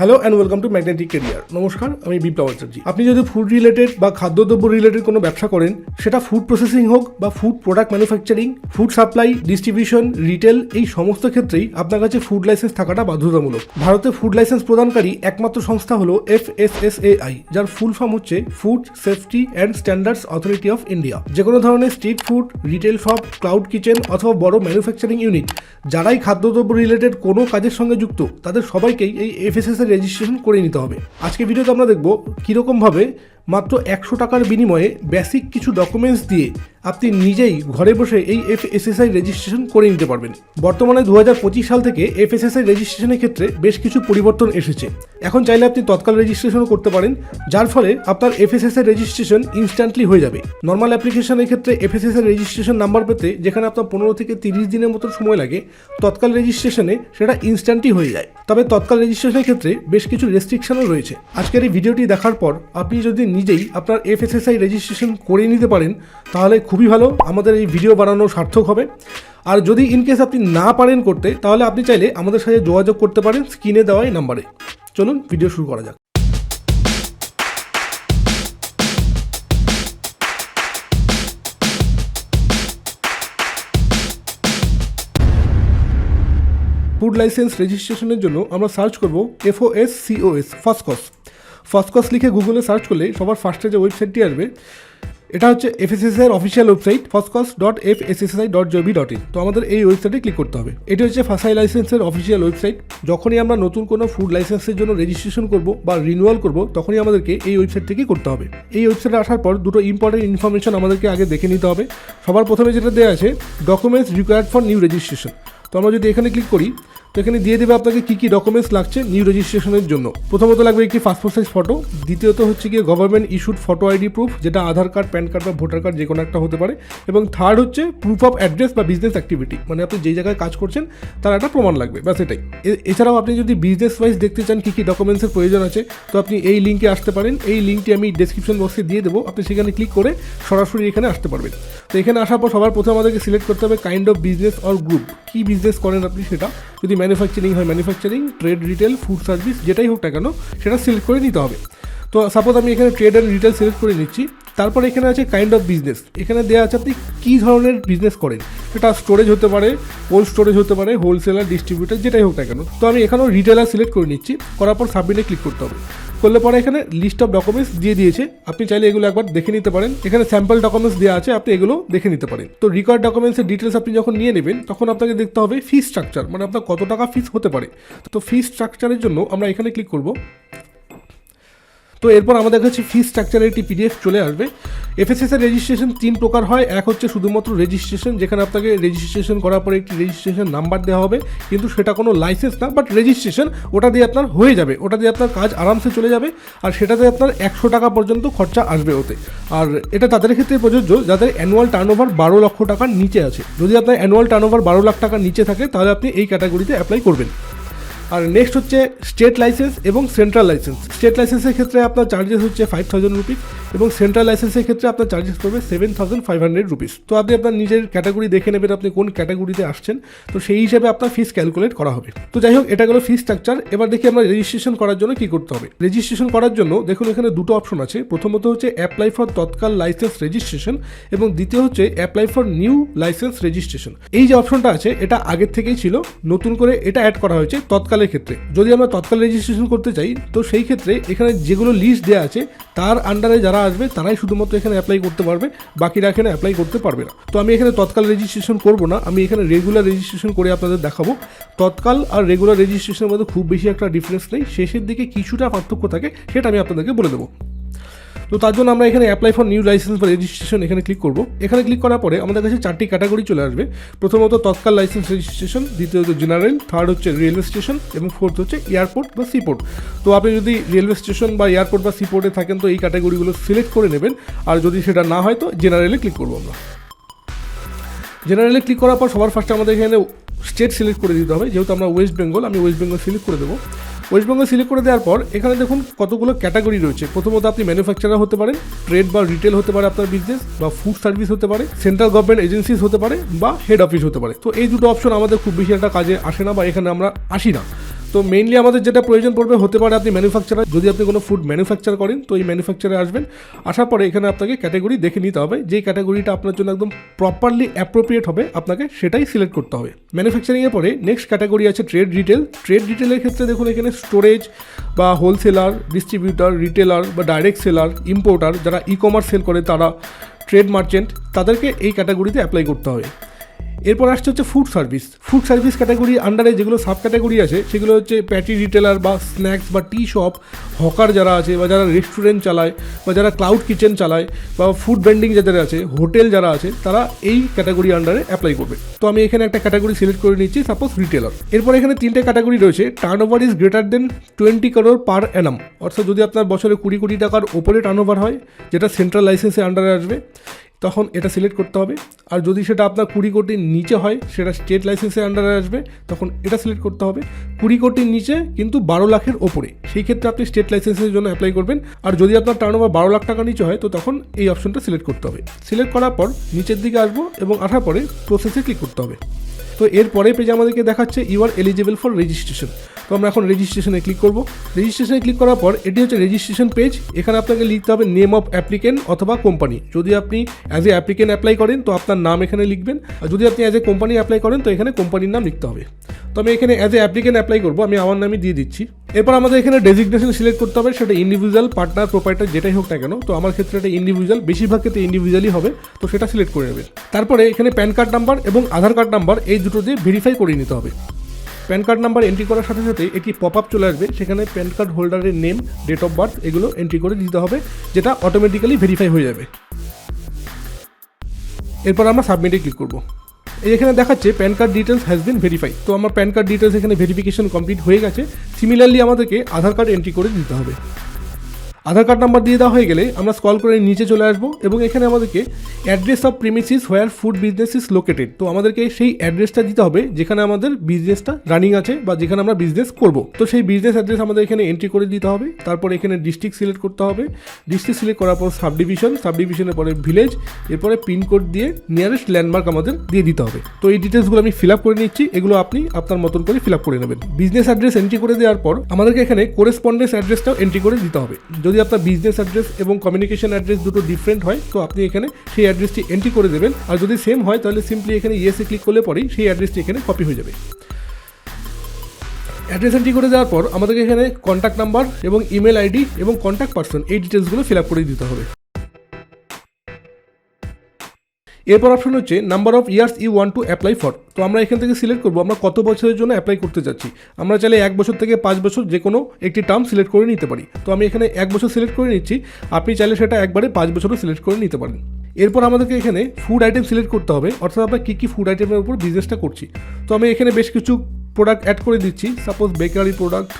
Hello and welcome to magnetic career. নমস্কার, আমি বিপ্লব আচার্যী। আপনি যদি ফুড রিলেটেড বা খাদ্যদ্রব্য রিলেটেড কোনো ব্যবসা করেন, সেটা ফুড প্রসেসিং হোক বা food product manufacturing, food supply, distribution, retail, এই সমস্ত ক্ষেত্রেই আপনার কাছে ফুড লাইসেন্স থাকাটা বাধ্যতামূলক। ভারতে ফুড লাইসেন্স প্রদানকারী একমাত্র সংস্থা হলো FSSAI, যার ফুল ফর্ম হচ্ছে food safety and standards authority of India. যে কোনো ধরনের street food, retail shop, cloud kitchen অথবা বড় ম্যানুফ্যাকচারিং ইউনিট যারাই খাদ্যদ্রব্য রিলেটেড কোনো কাজের সঙ্গে যুক্ত, তাদের সবাইকেই এই FSSAI রেজিস্ট্রেশন করে নিতে হবে। আজকে ভিডিওতে আমরা দেখব কীরকমভাবে মাত্র 100 টাকার বিনিময়ে বেসিক কিছু ডকুমেন্টস দিয়ে আপনি নিজেই ঘরে বসে এই FSSAI রেজিস্ট্রেশন করে নিতে পারবেন। বর্তমানে 2025 সাল থেকে FSSAI রেজিস্ট্রেশনের ক্ষেত্রে বেশ কিছু পরিবর্তন এসেছে। এখন চাইলে আপনি তৎকাল রেজিস্ট্রেশনও করতে পারেন, যার ফলে আপনার FSSAI রেজিস্ট্রেশন ইনস্ট্যান্টলি হয়ে যাবে। নর্মাল অ্যাপ্লিকেশনের ক্ষেত্রে FSSAI রেজিস্ট্রেশন নাম্বার পেতে যেখানে আপনার 15 থেকে 30 দিনের মতো সময় লাগে, তৎকাল রেজিস্ট্রেশনে সেটা ইনস্ট্যান্টই হয়ে যায়। তবে তৎকাল রেজিস্ট্রেশনের ক্ষেত্রে বেশ কিছু রেস্ট্রিকশনও রয়েছে। আজকের এই ভিডিওটি দেখার পর আপনি যদি নিজেই আপনার FSSAI রেজিস্ট্রেশন করে নিতে পারেন, তাহলে খুবই ভালো, আমাদের এই ভিডিও বানানো সার্থক হবে। আর যদি ইনকেস আপনি না পারেন করতে, তাহলে আপনি চাইলে আমাদের সাথে যোগাযোগ করতে পারেন স্ক্রিনে দেওয়া এই নাম্বারে। চলুন ভিডিও শুরু করা যাক। ফুড লাইসেন্স রেজিস্ট্রেশনের জন্য আমরা সার্চ করব FOSCOS। ফসকস লিখে গুগলে সার্চ করলে সবার ফার্স্টে যে ওয়েবসাইটটি আসবে, এটা হচ্ছে FSSAI অফিসিয়াল ওয়েবসাইট foscos.fssai.gov.in। তো আমাদের এই ওয়েবসাইটে ক্লিক করতে হবে। এটি হচ্ছে FSSAI লাইসেন্সের অফিসিয়াল ওয়েবসাইট। যখনই আমরা নতুন কোনো ফুড লাইসেন্সের জন্য রেজিস্ট্রেশন করব বা রিনিউয়াল করব, তখনই আমাদেরকে এই ওয়েবসাইট থেকে করতে হবে। এই ওয়েবসাইটে আসার পর দুটো ইম্পর্টেন্ট ইনফরমেশন আমাদেরকে আগে দেখে নিতে হবে। সবার প্রথমে যেটা দেওয়া আছে, documents required for new registration. তো আমরা যদি এখানে ক্লিক করি, তো এখানে দিয়ে দেবে আপনাকে কী কী ডকুমেন্টস লাগছে নিউ রেজিস্ট্রেশনের জন্য। প্রথমত লাগবে একটি পাসপোর্ট সাইজ ফটো। দ্বিতীয়ত হচ্ছে গিয়ে government issued photo ID proof, যেটা আধার কার্ড, প্যান কার্ড বা ভোটার কার্ড যে কোনো একটা হতে পারে। এবং থার্ড হচ্ছে প্রুফ অফ অ্যাড্রেস বা বিজনেস অ্যাক্টিভিটি, মানে আপনি যেই জায়গায় কাজ করছেন তার একটা প্রমাণ লাগবে, ব্যাস এটাই। এছাড়াও আপনি যদি বিজনেস ওয়াইজ দেখতে চান কী কী ডকুমেন্টসের প্রয়োজন আছে, তো আপনি এই লিঙ্কে আসতে পারেন। এই লিঙ্কটি আমি ডেসক্রিপশন বক্সে দিয়ে দেবো, আপনি সেখানে ক্লিক করে সরাসরি এখানে আসতে পারবেন। তো এখানে আসার পর সবার প্রথমে আমাদেরকে সিলেক্ট করতে হবে kind of business or group, কী বিজনেস করেন আপনি সেটা। যদি ম্যানুফ্যাকচারিং হয় manufacturing, trade, retail, food service, যেটাই হোক না কেন সেটা সিলেক্ট করে নিতে হবে। তো সাপোজ আমি এখানে ট্রেড অ্যান্ড রিটেল সিলেক্ট করে নিচ্ছি। তারপর এখানে আছে কাইন্ড অফ বিজনেস। এখানে দেওয়া আছে আপনি কী ধরনের বিজনেস করেন, সেটা স্টোরেজ হতে পারে, কোল্ড স্টোরেজ হতে পারে, হোলসেলার, ডিস্ট্রিবিউটার, যেটাই হোক না কেন। তো আমি এখানেও রিটেলার সিলেক্ট করে নিচ্ছি। করার পর সাবমিটে ক্লিক করতে হবে। করলে পরে এখানে লিস্ট অফ ডকুমেন্টস দিয়ে দিয়েছে, আপনি চাইলে এগুলো একবার দেখে নিতে পারেন। এখানে স্যাম্পল ডকুমেন্টস দেওয়া আছে, আপনি এগুলো দেখে নিতে পারেন। তো রিকোয়ার্ড ডকুমেন্টসের ডিটেলস আপনি যখন নিয়ে নেবেন, তখন আপনাকে দেখতে হবে ফি স্ট্রাকচার, মানে আপনার কত টাকা ফিস হতে পারে। তো ফি স্ট্রাকচারের জন্য আমরা এখানে ক্লিক করব। তো এরপর আমাদের কাছে ফি স্ট্রাকচারের একটি PDF চলে আসবে। FSSAI রেজিস্ট্রেশন 3 প্রকার হয়। এক হচ্ছে শুধুমাত্র রেজিস্ট্রেশন, যেখানে আপনাকে রেজিস্ট্রেশন করার পরে একটি রেজিস্ট্রেশন নাম্বার দেওয়া হবে, কিন্তু সেটা কোনো লাইসেন্স না, বাট রেজিস্ট্রেশন, ওটা দিয়ে আপনার হয়ে যাবে, ওটা দিয়ে আপনার কাজ আরামসে চলে যাবে। আর সেটাতে আপনার 100 টাকা পর্যন্ত খরচা আসবে ওতে। আর এটা তাদের ক্ষেত্রে প্রযোজ্য যাদের অ্যানুয়াল টার্নওভার 12 লক্ষ টাকার নিচে আছে। যদি আপনার অ্যানুয়াল টার্নওভার 12 লাখ টাকার নিচে থাকে, তাহলে আপনি এই ক্যাটাগরিতে অ্যাপ্লাই করবেন। আর নেক্সট হচ্ছে স্টেট লাইসেন্স এবং সেন্ট্রাল লাইসেন্স। স্টেট লাইসেন্সের ক্ষেত্রে আপনার চার্জেস হচ্ছে 5000 রুপিস এবং সেন্ট্রাল লাইসেন্সের ক্ষেত্রে আপনার চার্জেস পড়বে 7500 রুপিস। তো আপনি আপনার নিজের ক্যাটাগরি দেখে নেবেন, আপনি কোন ক্যাটাগরিতে আসছেন, তো সেই হিসাবে আপনার ফিস ক্যালকুলেট করা হবে। তো যাই হোক, এটা গেলো ফি স্ট্রাকচার। এবার দেখি আমরা রেজিস্ট্রেশন করার জন্য কী করতে হবে। রেজিস্ট্রেশন করার জন্য দেখুন এখানে দুটো অপশন আছে। প্রথমত হচ্ছে apply for Tatkal licence registration এবং দ্বিতীয় হচ্ছে apply for new licence registration. এই যে অপশনটা আছে, এটা আগের থেকেই ছিল, নতুন করে এটা অ্যাড করা হয়েছে তৎকালের ক্ষেত্রে। যদি আমরা তৎকাল রেজিস্ট্রেশন করতে চাই, তো সেই ক্ষেত্রে এখানে যেগুলো লিস্ট দেওয়া আছে তার আন্ডারে যারা আসবে তারাই শুধুমাত্র এখানে অ্যাপ্লাই করতে পারবে, বাকিরা এখানে অ্যাপ্লাই করতে পারবে না। তো আমি এখানে তৎকাল রেজিস্ট্রেশন করব না, আমি এখানে রেগুলার রেজিস্ট্রেশন করে আপনাদের দেখাবো। তৎকাল আর রেগুলার রেজিস্ট্রেশনের মধ্যে খুব বেশি একটা ডিফারেন্স নেই, শেষের দিকে কিছুটা পার্থক্য থাকে, সেটা আমি আপনাদেরকে বলে দেবো। তো তার জন্য আমরা এখানে অ্যাপ্লাই ফর নিউ লাইসেন্স বা রেজিস্ট্রেশন এখানে ক্লিক করব। এখানে ক্লিক করার পরে আমাদের কাছে 4টি ক্যাটাগরি চলে আসবে। প্রথমত তৎকাল লাইসেন্স রেজিস্ট্রেশন, দ্বিতীয়ত জেনারেল, থার্ড হচ্ছে রেলওয়ে স্টেশন এবং ফোর্থ হচ্ছে এয়ারপোর্ট বা সিপোর্ট। তো আপনি যদি রেলওয়ে স্টেশন বা এয়ারপোর্ট বা সিপোর্টে থাকেন, তো এই ক্যাটাগরিগুলো সিলেক্ট করে নেবেন। আর যদি সেটা না হয়, তো জেনারেলে ক্লিক করবো আমরা। জেনারেলে ক্লিক করার পর সবার ফার্স্টে আমাদের এখানে স্টেট সিলেক্ট করে দিতে হবে। যেহেতু আমরা ওয়েস্ট বেঙ্গল, আমি ওয়েস্ট বেঙ্গল সিলেক্ট করে দেবো। ওয়েস্ট বেঙ্গল সিলেক্ট করে দেওয়ার পর এখানে দেখুন কতগুলো ক্যাটাগরি রয়েছে। প্রথমত আপনি ম্যানুফ্যাকচারার হতে পারেন, ট্রেড বা রিটেল হতে পারে আপনার বিজনেস, বা ফুড সার্ভিস হতে পারে, সেন্ট্রাল গভর্নমেন্ট এজেন্সিস হতে পারে, বা হেড অফিস হতে পারে। তো এই দুটো অপশন আমাদের খুব বেশি একটা কাজে আসে না, বা এখানে আমরা আসি না। তো মেইনলি আমাদের যেটা প্রয়োজন পড়বে হতে পারে আপনি ম্যানুফ্যাকচারার, যদি আপনি কোনো ফুড ম্যানুফ্যাকচার করেন তো এই ম্যানুফ্যাকচারে আসবেন। আসার পরে এখানে আপনাকে ক্যাটাগরি দেখে নিতে হবে, যেই ক্যাটাগরিটা আপনার জন্য একদম প্রপারলি অ্যাপ্রোপ্রিয়েট হবে আপনাকে সেটাই সিলেক্ট করতে হবে। ম্যানুফ্যাকচারিংয়ের পরে নেক্সট ক্যাটাগরি আছে ট্রেড রিটেল। ট্রেড রিটেলের ক্ষেত্রে দেখুন এখানে স্টোরেজ বা হোলসেলার, ডিস্ট্রিবিউটার, রিটেলার বা ডাইরেক্ট সেলার, ইম্পোর্টার, যারা ই কমার্স সেল করে তারা, ট্রেড মার্চেন্ট, তাদেরকে এই ক্যাটাগরিতে অ্যাপ্লাই করতে হবে। এরপর আসছে হচ্ছে food service. Food service category আন্ডারে যেগুলো সাব ক্যাটাগরি আছে সেগুলো হচ্ছে প্যাটি রিটেলার বা স্ন্যাক্স বা টি শপ, হকার যারা আছে বা যারা রেস্টুরেন্ট চালায় বা যারা ক্লাউড কিচেন চালায় বা ফুড ভেন্ডিং যাদের আছে, হোটেল যারা আছে, তারা এই ক্যাটাগরি আন্ডারে অ্যাপ্লাই করবে। তো আমি এখানে একটা ক্যাটাগরি সিলেক্ট করে নিচ্ছি, সাপোজ রিটেলার। এরপর এখানে 3টে ক্যাটাগরি রয়েছে। Turn over is greater than 20 crore পার অ্যানাম, অর্থাৎ যদি আপনার বছরে 20 কোটি টাকার ওপরে টার্ন ওভার হয়, যেটা সেন্ট্রাল লাইসেন্সের আন্ডারে আসবে, তখন এটা সিলেক্ট করতে হবে। আর যদি সেটা আপনার 20 কোটির নিচে হয়, সেটা স্টেট লাইসেন্সের আন্ডারে আসবে, তখন এটা সিলেক্ট করতে হবে। 20 কোটির নিচে কিন্তু 12 লাখের ওপরে, সেই ক্ষেত্রে আপনি স্টেট লাইসেন্সের জন্য অ্যাপ্লাই করবেন। আর যদি আপনার টার্নওভার 12 লাখ টাকা নিচে হয় তো তখন এই অপশনটা সিলেক্ট করতে হবে। সিলেক্ট করার পর নিচের দিকে আসবো এবং আসার পরে প্রসেসে ক্লিক করতে হবে। তো এরপরে পেজে আমাদেরকে দেখাচ্ছে you are eligible for registration. তো আমরা এখন রেজিস্ট্রেশনে ক্লিক করব। রেজিস্ট্রেশনে ক্লিক করার পর এটি হচ্ছে রেজিস্ট্রেশন পেজ। এখানে আপনাকে লিখতে হবে নেম অফ অ্যাপ্লিকেন্ট অথবা কোম্পানি। যদি আপনি অ্যাজ এ অ্যাপ্লিকেন্ট অ্যাপ্লাই করেন তো আপনার নাম এখানে লিখবেন, আর যদি আপনি অ্যাজ এ কোম্পানি অ্যাপ্লাই করেন তো এখানে কোম্পানির নাম লিখতে হবে। তো আমি এখানে অ্যাজ এ অ্যাপ্লিকেন্ট অ্যাপ্লাই করবো, আমি আমার নামই দিয়ে দিচ্ছি। এরপর আমাদের এখানে ডেজিগনেশন সিলেক্ট করতে হবে, সেটা ইন্ডিভিজুয়াল, পার্টনার, প্রোপাইটার যেটাই হোক না কেন। তো আমার ক্ষেত্রে এটা ইন্ডিভিজুয়াল, বেশিরভাগ ক্ষেত্রে ইন্ডিভিজুয়ালই হবে, তো সেটা সিলেক্ট করে নেবেন। তারপরে এখানে প্যান কার্ড নাম্বার এবং আধার কার্ড নাম্বার এই দুটো দিয়ে ভেরিফাই করে নিতে হবে। প্যান কার্ড নাম্বার এন্ট্রি করার সাথে সাথে একটি পপ আপ চলে আসবে, সেখানে প্যান কার্ড হোল্ডারের নেম, ডেট অফ বার্থ এগুলো এন্ট্রি করে দিতে হবে, যেটা অটোমেটিক্যালি ভেরিফাই হয়ে যাবে। এরপর আমরা সাবমিটে ক্লিক করব। এই এখানে দেখাচ্ছে pan card details has been verify. তো আমার প্যান কার্ড ডিটেলস এখানে ভেরিফিকেশন কমপ্লিট হয়ে গেছে। সিমিলারলি আমাদেরকে আধার কার্ড এন্ট্রি করে দিতে হবে। আধার কার্ড নাম্বার দিয়ে দেওয়া হয়ে গেলে আমরা স্ক্রল করে নিচে চলে আসবো এবং এখানে আমাদেরকে address of premises where food business is located. তো আমাদেরকে সেই অ্যাড্রেসটা দিতে হবে যেখানে আমাদের বিজনেসটা রানিং আছে বা যেখানে আমরা বিজনেস করব। তো সেই বিজনেস অ্যাড্রেস আমাদের এখানে এন্ট্রি করে দিতে হবে। তারপর এখানে ডিস্ট্রিক্ট সিলেক্ট করতে হবে। ডিস্ট্রিক্ট সিলেক্ট করার পর সাবডিভিশনের পরে ভিলেজ, এরপরে পিনকোড দিয়ে নিয়ারেস্ট ল্যান্ডমার্ক আমাদের দিয়ে দিতে হবে। তো এই ডিটেলসগুলো আমি ফিল আপ করে নিচ্ছি, এগুলো আপনি আপনার মতন করে ফিল আপ করে নেবেন। বিজনেস অ্যাড্রেস এন্ট্রি করে দেওয়ার পর আমাদেরকে এখানে করেসপন্ডেন্স অ্যাড্রেসটাও এন্ট্রি করে দিতে হবে। যদি আপনার বিজনেস অ্যাড্রেস এবং কমিউনিকেশন অ্যাড্রেস দুটো ডিফারেন্ট হয় তো আপনি এখানে সেই অ্যাড্রেসটি এন্ট্রি করে দেবেন, আর যদি সেম হয় তাহলে সিম্পলি এখানে ইয়েসে ক্লিক করলে পরেই সেই অ্যাড্রেসটি এখানে কপি হয়ে যাবে। অ্যাড্রেস এন্ট্রি করে দেওয়ার পর আমাদেরকে এখানে কন্ট্যাক্ট নাম্বার এবং ইমেল আইডি এবং কন্ট্যাক্ট পারসন এই ডিটেলসগুলো ফিল আপ করে দিতে হবে। এরপর অপশন হচ্ছে number of years you want to apply for. তো আমরা এখান থেকে সিলেক্ট করবো আমরা কত বছরের জন্য অ্যাপ্লাই করতে যাচ্ছি। আমরা চাইলে 1 বছর থেকে 5 বছর যে কোনো একটি টার্ম সিলেক্ট করে নিতে পারি। তো আমি এখানে 1 বছর সিলেক্ট করে নিচ্ছি, আপনি চাইলে সেটা একবারে 5 বছরও সিলেক্ট করে নিতে পারেন। এরপর আমাদেরকে এখানে ফুড আইটেম সিলেক্ট করতে হবে, অর্থাৎ আমরা কী কী ফুড আইটেমের উপর বিজনেসটা করছি। তো আমি এখানে বেশ কিছু প্রোডাক্ট অ্যাড করে দিচ্ছি, সাপোজ বেকারি প্রোডাক্ট।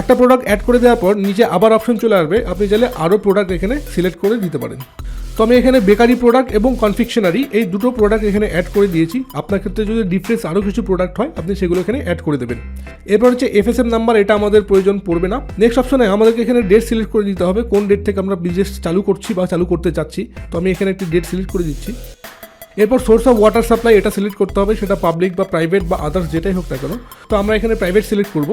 একটা প্রোডাক্ট অ্যাড করে দেওয়ার পর নিচে আবার অপশন চলে আসবে, আপনি চাইলে আরও প্রোডাক্ট এখানে সিলেক্ট করে দিতে পারেন। তো আমি এখানে বেকারি প্রোডাক্ট এবং কনফেকশনারি এই দুটো প্রোডাক্ট এখানে অ্যাড করে দিয়েছি। আপনার ক্ষেত্রে যদি ডিফারেন্স আরও কিছু প্রোডাক্ট হয় আপনি সেগুলো এখানে অ্যাড করে দেবেন। এরপর হচ্ছে এফএসএম নাম্বার, এটা আমাদের প্রয়োজন পড়বে না। নেক্সট অপশনে আমাদেরকে এখানে ডেট সিলেক্ট করে দিতে হবে, কোন ডেট থেকে আমরা বিজনেস চালু করছি বা চালু করতে চাচ্ছি। তো আমি এখানে একটি ডেট সিলেক্ট করে দিচ্ছি। এরপর সোর্স অফ ওয়াটার সাপ্লাই এটা সিলেক্ট করতে হবে, সেটা পাবলিক বা প্রাইভেট বা আদার্স যেটাই হোক না কেন। তো আমরা এখানে প্রাইভেট সিলেক্ট করব।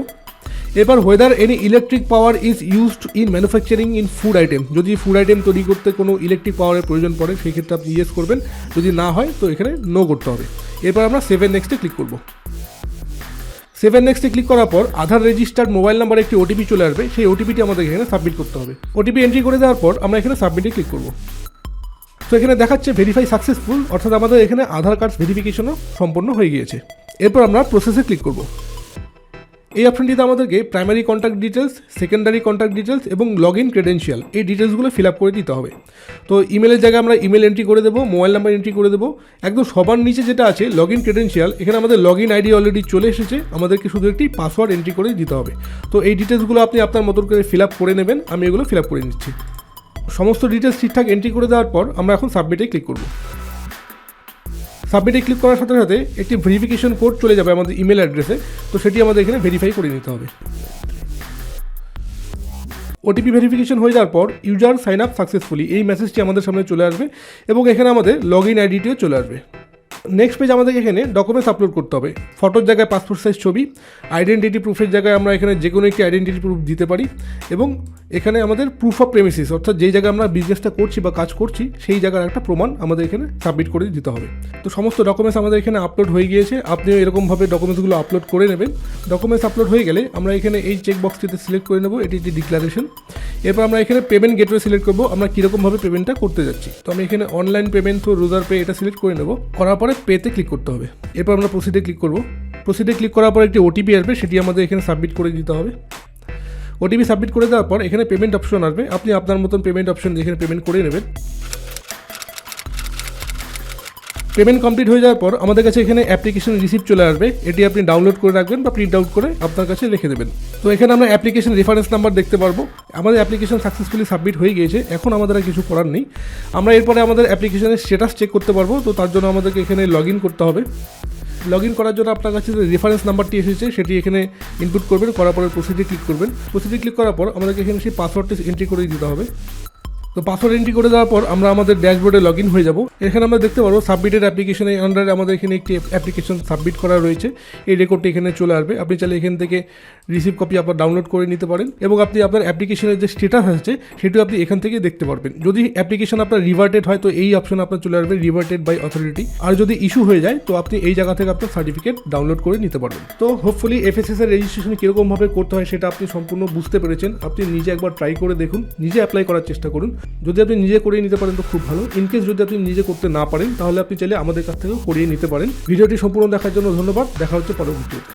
এবার weather any electric power is used in manufacturing in food item. যদি ফুড আইটেম তৈরি করতে কোনো ইলেকট্রিক পাওয়ারের প্রয়োজন পড়ে সেই ক্ষেত্রে আপনি ইয়েস করবেন, যদি না হয় তো এখানে নো করতে হবে। এরপর আমরা 7 নেক্সটে ক্লিক করব। 7 নেক্সটে ক্লিক করার পর আধার রেজিস্টার্ড মোবাইল নাম্বারে একটি ওটিপি চলে আসবে, সেই ওটিপিটি আমাদের এখানে সাবমিট করতে হবে। ওটিপি এন্ট্রি করে দেওয়ার পর আমরা এখানে সাবমিটে ক্লিক করব। তো এখানে দেখাচ্ছে ভেরিফাই সাকসেসফুল, অর্থাৎ আমাদের এখানে আধার কার্ড ভেরিফিকেশনও সম্পন্ন হয়ে গিয়েছে। এরপর আমরা প্রসেসে ক্লিক করব। এই অপশনটিতে আমাদেরকে primary contact details, secondary contact details এবং লগ ইন ক্রেডেনশিয়াল এই ডিটেলসগুলো ফিল আপ করে দিতে হবে। তো ইমেলের জায়গায় আমরা ইমেল এন্ট্রি করে দেবো, মোবাইল নাম্বার এন্ট্রি করে দেবো। একদম সবার নিচে যেটা আছে লগ ইন ক্রেডেনশিয়াল, এখানে আমাদের লগ ইন আইডি অলরেডি চলে এসেছে, আমাদেরকে শুধু একটি পাসওয়ার্ড এন্ট্রি করে দিতে হবে। তো এই ডিটেলসগুলো আপনি আপনার মতন করে ফিল আপ করে নেবেন, আমি এগুলো ফিল আপ করে নিচ্ছি। সমস্ত ডিটেলস ঠিকঠাক এন্ট্রি করে দেওয়ার পর আমরা এখন সাবমিটে ক্লিক করব। সাবমিটে ক্লিক করার সাথে সাথে একটি ভেরিফিকেশন কোড চলে যাবে আমাদের ইমেল অ্যাড্রেসে, তো সেটি আমাদের এখানে ভেরিফাই করে নিতে হবে। ওটিপি ভেরিফিকেশন হয়ে যাওয়ার পর ইউজার সাইন আপ সাকসেসফুলি এই মেসেজটি আমাদের সামনে চলে আসবে এবং এখানে আমাদের লগ ইন আইডিটিও চলে আসবে। নেক্সট পেজ আমাদের এখানে ডকুমেন্টস আপলোড করতে হবে। ফটোর জায়গায় পাসপোর্ট সাইজ ছবি, আইডেন্টিটি প্রুফের জায়গায় আমরা এখানে যে কোনো একটি আইডেন্টিটি প্রুফ দিতে পারি, এবং এখানে আমাদের প্রুফ অফ প্রেমিসিস অর্থাৎ যেই জায়গায় আমরা বিজনেসটা করছি বা কাজ করছি সেই জায়গার একটা প্রমাণ আমাদের এখানে সাবমিট করে দিতে হবে। তো সমস্ত ডকুমেন্টস আমাদের এখানে আপলোড হয়ে গিয়েছে। আপনিও এরকমভাবে ডকুমেন্টসগুলো আপলোড করে নেবেন। ডকুমেন্টস আপলোড হয়ে গেলে আমরা এখানে এই চেক বক্সটিতে সিলেক্ট করে নেব, এটি একটি ডিক্লারেশন। এরপর আমরা এখানে পেমেন্ট গেটওয়ে সিলেক্ট করবো, আমরা কীরকমভাবে পেমেন্টটা করতে যাচ্ছি। তো আমি এখানে অনলাইন পেমেন্ট থ্রু রোজার পে এটা সিলেক্ট করে নেব। করার পরে পেতে ক্লিক করতে হবে। এরপর আমরা প্রসিডে ক্লিক করব। প্রসিডে ক্লিক করার পর একটি ওটিপি আসবে, সেটি আমাদের এখানে সাবমিট করে দিতে হবে। ওটিপি সাবমিট করে দেওয়ার পর এখানে পেমেন্ট অপশন আসবে, আপনি আপনার মতন পেমেন্ট অপশন এখানে পেমেন্ট করে নেবেন। পেমেন্ট কমপ্লিট হয়ে যাওয়ার পর আমাদের কাছে এখানে অ্যাপ্লিকেশন রিসিপ্ট চলে আসবে, এটি আপনি ডাউনলোড করে রাখবেন বা প্রিন্ট আউট করে আপনার কাছে রেখে দেবেন। তো এখানে আমরা অ্যাপ্লিকেশন রেফারেন্স নাম্বার দেখতে পারবো। আমাদের অ্যাপ্লিকেশন সাকসেসফুলি সাবমিট হয়ে গিয়েছে, এখন আমাদের আর কিছু করার নেই। আমরা এরপরে আমাদের অ্যাপ্লিকেশনের স্ট্যাটাস চেক করতে পারবো। তো তার জন্য আমাদেরকে এখানে লগ ইন করতে হবে। লগ ইন করার জন্য আপনার কাছে যে রেফারেন্স নাম্বারটি এসেছে সেটি এখানে ইনপুট করবেন, করার পরে প্রসিডে ক্লিক করবেন। প্রসিডে ক্লিক করার পর আমাদেরকে এখানে সেই পাসওয়ার্ডটি এন্ট্রি করে দিতে হবে। তো পাসওয়ার্ড এন্ট্রি করে দেওয়ার পর আমরা আমাদের ড্যাশবোর্ডে লগ ইন হয়ে যাব। এখানে আমরা দেখতে পারবো সাবমিটেড অ্যাপ্লিকেশনের আন্ডারে আমাদের এখানে একটি অ্যাপ্লিকেশন সাবমিট করা রয়েছে, এই রেকর্ডটি এখানে চলে আসবে। আপনি চাইলে এখান থেকে রিসিভ কপি আপনার ডাউনলোড করে নিতে পারেন, এবং আপনি আপনার অ্যাপ্লিকেশনের যে স্ট্যাটাস আছে সেটিও আপনি এখান থেকে দেখতে পারবেন। যদি অ্যাপ্লিকেশন আপনার রিভার্টেড হয় তো এই অপশন আপনার চলে আসবে, রিভার্টেড বাই অথরিটি। আর যদি ইস্যু হয়ে যায় তো আপনি এই জায়গা থেকে আপনার সার্টিফিকেট ডাউনলোড করে নিতে পারবেন। তো হোপফুলি FSSAI রেজিস্ট্রেশন কীরকমভাবে করতে হয় সেটা আপনি সম্পূর্ণ বুঝতে পেরেছেন। আপনি নিজে একবার ট্রাই করে দেখুন, নিজে অ্যাপ্লাই করার চেষ্টা করুন। যদি আপনি নিজে করিয়ে নিতে পারেন তো খুব ভালো। ইনকেস যদি আপনি নিজে করতে না পারেন তাহলে আপনি চাইলে আমাদের কাছ থেকেও করিয়ে নিতে পারেন। ভিডিওটি সম্পূর্ণ দেখার জন্য ধন্যবাদ। দেখা হচ্ছে পরবর্তী।